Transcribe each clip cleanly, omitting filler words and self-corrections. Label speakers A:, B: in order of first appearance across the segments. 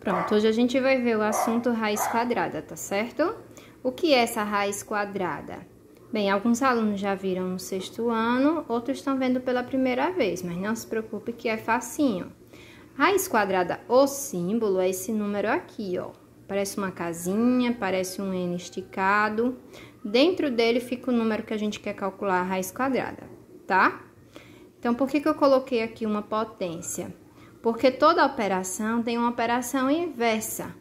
A: Pronto, hoje a gente vai ver o assunto raiz quadrada, tá certo? O que é essa raiz quadrada? Bem, alguns alunos já viram no 6º ano, outros estão vendo pela primeira vez, mas não se preocupe que é facinho. Raiz quadrada, o símbolo é esse número aqui, ó. Parece uma casinha, parece um N esticado. Dentro dele fica o número que a gente quer calcular a raiz quadrada, tá? Então, por que eu coloquei aqui uma potência? Porque toda operação tem uma operação inversa.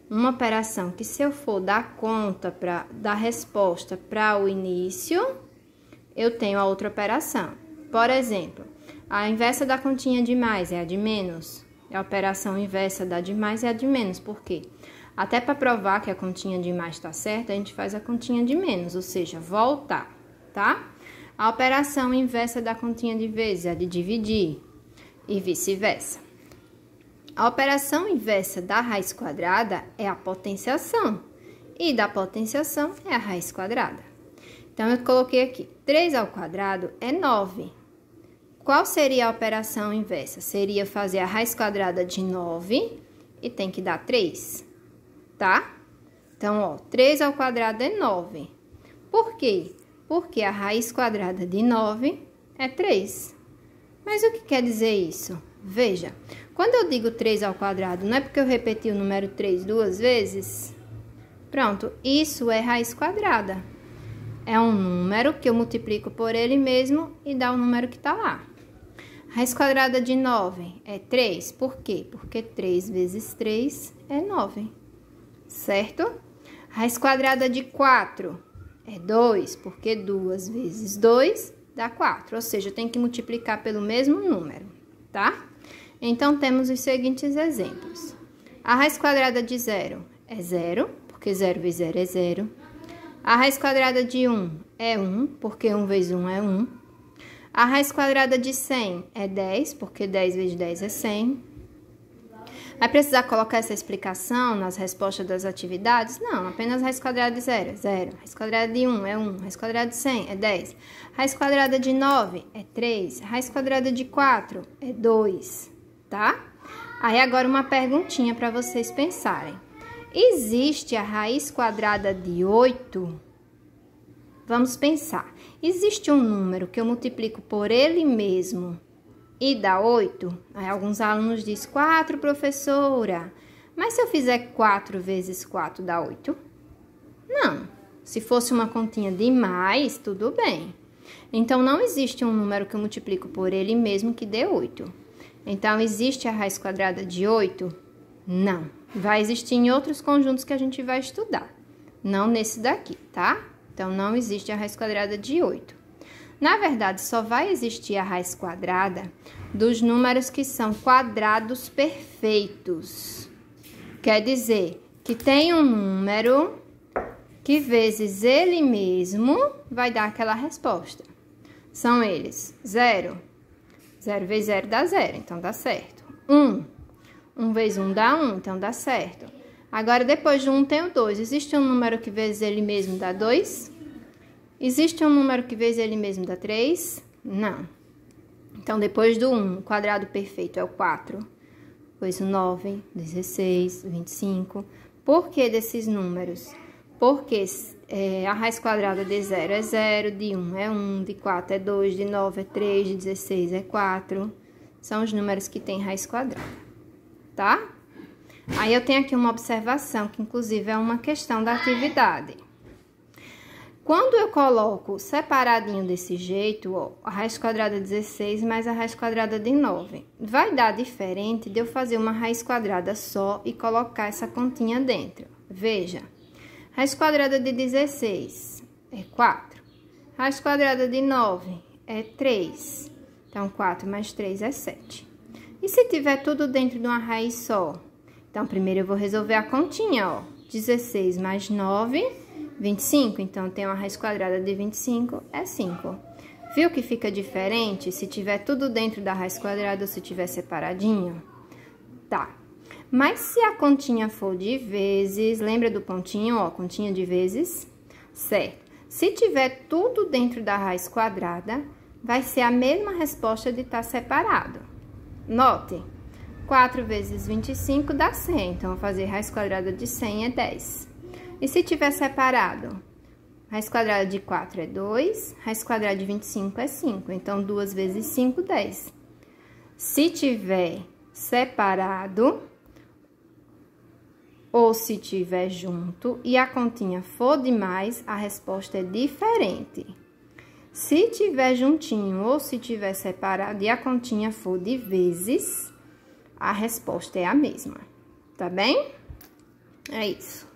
A: Uma operação que, se eu for dar conta da resposta para o início, eu tenho a outra operação. Por exemplo, a inversa da continha de mais é a de menos. A operação inversa da de mais é a de menos. Por quê? Até para provar que a continha de mais está certa, a gente faz a continha de menos, ou seja, voltar, tá? A operação inversa da continha de vezes é a de dividir e vice-versa. A operação inversa da raiz quadrada é a potenciação, e da potenciação é a raiz quadrada. Então, eu coloquei aqui, 3 ao quadrado é 9. Qual seria a operação inversa? Seria fazer a raiz quadrada de 9 e tem que dar 3, tá? Então, ó, 3 ao quadrado é 9. Por quê? Porque a raiz quadrada de 9 é 3. Mas o que quer dizer isso? Veja, quando eu digo 3 ao quadrado, não é porque eu repeti o número 3 2 vezes? Pronto, isso é raiz quadrada. É um número que eu multiplico por ele mesmo e dá o número que está lá. Raiz quadrada de 9 é 3. Por quê? Porque 3 vezes 3 é 9, certo? Raiz quadrada de 4 é 2, porque 2 vezes 2 dá 4. Ou seja, eu tenho que multiplicar pelo mesmo número, tá? Então, temos os seguintes exemplos. A raiz quadrada de 0 é 0, porque 0 vezes 0 é 0. A raiz quadrada de 1 é 1, porque 1 vezes 1 é 1. A raiz quadrada de 100 é 10, porque 10 vezes 10 é 100. Vai precisar colocar essa explicação nas respostas das atividades? Não, apenas raiz quadrada de 0 é 0. Raiz quadrada de 1 é 1. Raiz quadrada de 100 é 10. Raiz quadrada de 9 é 3. Raiz quadrada de 4 é 2, tá? Aí, agora uma perguntinha para vocês pensarem. Existe a raiz quadrada de 8? Vamos pensar. Existe um número que eu multiplico por ele mesmo e dá 8? Aí alguns alunos dizem, 4, professora. Mas se eu fizer 4 vezes 4 dá 8? Não. Se fosse uma continha de mais, tudo bem. Então, não existe um número que eu multiplico por ele mesmo que dê 8. Então, existe a raiz quadrada de 8? Não. Vai existir em outros conjuntos que a gente vai estudar. Não nesse daqui, tá? Então, não existe a raiz quadrada de 8. Na verdade, só vai existir a raiz quadrada dos números que são quadrados perfeitos. Quer dizer, que tem um número que vezes ele mesmo vai dar aquela resposta. São eles: 0. 0 vezes 0 dá 0, então dá certo. 1. 1 vezes 1 dá 1, então dá certo. Agora, depois de 1 tem o 2. Existe um número que vezes ele mesmo dá 2? Existe um número que vezes ele mesmo dá 3? Não. Então, depois do 1, o quadrado perfeito é o 4. Depois o 9, 16, 25. Por que desses números? Porque a raiz quadrada de 0 é 0, de 1 é 1, de 4 é 2, de 9 é 3, de 16 é 4. São os números que têm raiz quadrada, tá? Aí, eu tenho aqui uma observação, que inclusive é uma questão da atividade. Quando eu coloco separadinho desse jeito, ó, a raiz quadrada de 16 mais a raiz quadrada de 9, vai dar diferente de eu fazer uma raiz quadrada só e colocar essa continha dentro. Veja, raiz quadrada de 16 é 4, raiz quadrada de 9 é 3, então 4 mais 3 é 7. E se tiver tudo dentro de uma raiz só? Então, primeiro eu vou resolver a continha, ó, 16 mais 9... 25, então, tem uma raiz quadrada de 25, é 5. Viu que fica diferente se tiver tudo dentro da raiz quadrada ou se tiver separadinho? Tá. Mas se a continha for de vezes, lembra do pontinho, ó, continha de vezes? Certo. Se tiver tudo dentro da raiz quadrada, vai ser a mesma resposta de estar separado. Note, 4 vezes 25 dá 100. Então, vou fazer raiz quadrada de 100 é 10. E se tiver separado? Raiz quadrada de 4 é 2, raiz quadrada de 25 é 5. Então, 2 vezes 5, 10. Se tiver separado, ou se tiver junto, e a continha for demais, a resposta é diferente. Se tiver juntinho ou se tiver separado e a continha for de vezes, a resposta é a mesma. Tá bem? É isso.